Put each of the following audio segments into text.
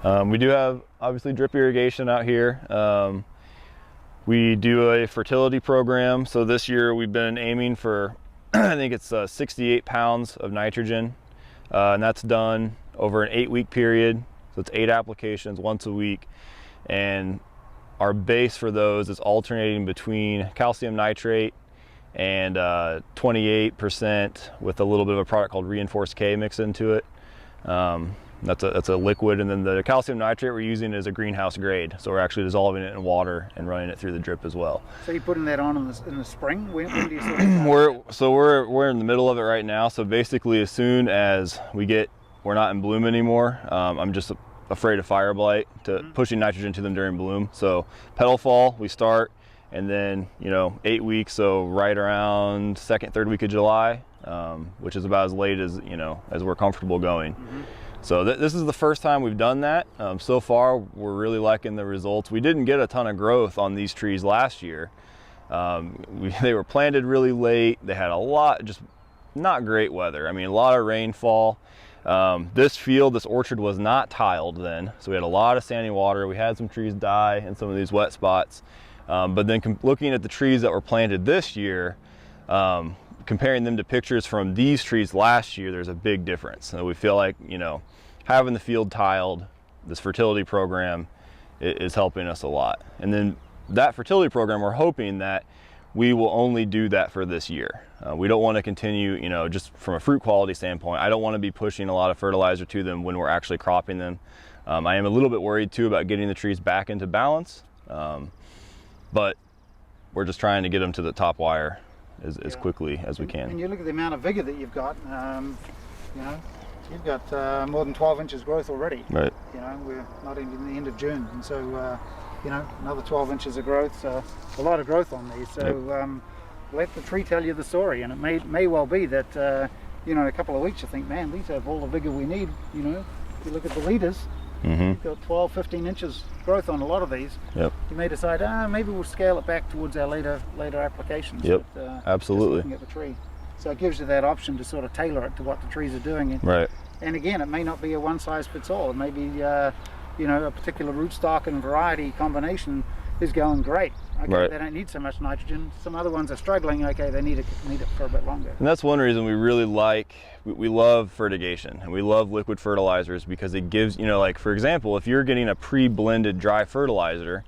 We do have obviously drip irrigation out here. We do a fertility program. So this year we've been aiming for, I think it's 68 pounds of nitrogen. And that's done over an 8-week period. So it's 8 applications once a week. And our base for those is alternating between calcium nitrate and 28% with a little bit of a product called reinforced K mixed into it. That's a liquid, and then the calcium nitrate we're using is a greenhouse grade, so we're actually dissolving it in water and running it through the drip as well. So you're putting that on in the spring? When do you sort of we're in the middle of it right now. So basically, as soon as we're not in bloom anymore. I'm just afraid of fire blight to pushing nitrogen to them during bloom. So petal fall we start, and then 8 weeks, so right around second, third week of July, which is about as late as as we're comfortable going. So this is the first time we've done that. So far, we're really liking the results. We didn't get a ton of growth on these trees last year. They were planted really late. They had a lot, just not great weather. I mean, a lot of rainfall. This orchard was not tiled then, so we had a lot of standing water. We had some trees die in some of these wet spots. But then looking at the trees that were planted this year, comparing them to pictures from these trees last year, there's a big difference. So we feel like, having the field tiled, this fertility program is helping us a lot. And then that fertility program, we're hoping that we will only do that for this year. We don't want to continue, just from a fruit quality standpoint, I don't want to be pushing a lot of fertilizer to them when we're actually cropping them. I am a little bit worried too about getting the trees back into balance, but we're just trying to get them to the top wire as quickly as we can. And you look at the amount of vigor that you've got, you've got more than 12 inches growth already. Right. We're not even the end of June, and so another 12 inches of growth, a lot of growth on these. So let the tree tell you the story, and it may well be that in a couple of weeks you think, man, these have all the vigor we need. If you look at the leaders, you've got 12, 15 inches growth on a lot of these. Yep. You may decide, maybe we'll scale it back towards our later applications. Yep. But, absolutely. Just looking at the tree. So it gives you that option to sort of tailor it to what the trees are doing. Right. And again, it may not be a one-size-fits-all. It may be, a particular rootstock and variety combination is going great. Okay, right. They don't need so much nitrogen. Some other ones are struggling. Okay, they need it for a bit longer. And that's one reason we really we love fertigation, and we love liquid fertilizers, because it gives, like for example, if you're getting a pre-blended dry fertilizer,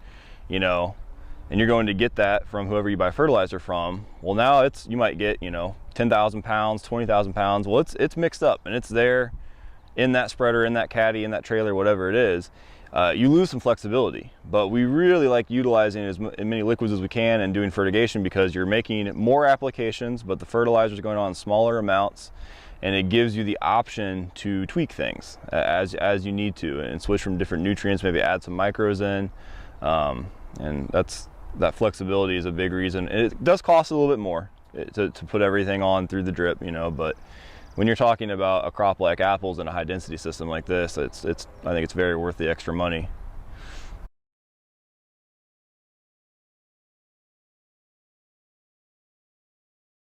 and you're going to get that from whoever you buy fertilizer from, well, now you might get 10,000 pounds, 20,000 pounds. Well, it's mixed up and it's there in that spreader, in that caddy, in that trailer, whatever it is. You lose some flexibility, but we really like utilizing as many liquids as we can and doing fertigation, because you're making more applications, but the fertilizer is going on in smaller amounts, and it gives you the option to tweak things as you need to and switch from different nutrients, maybe add some micros in, and that flexibility is a big reason. And it does cost a little bit more to put everything on through the drip, but when you're talking about a crop like apples in a high density system like this, I think it's very worth the extra money.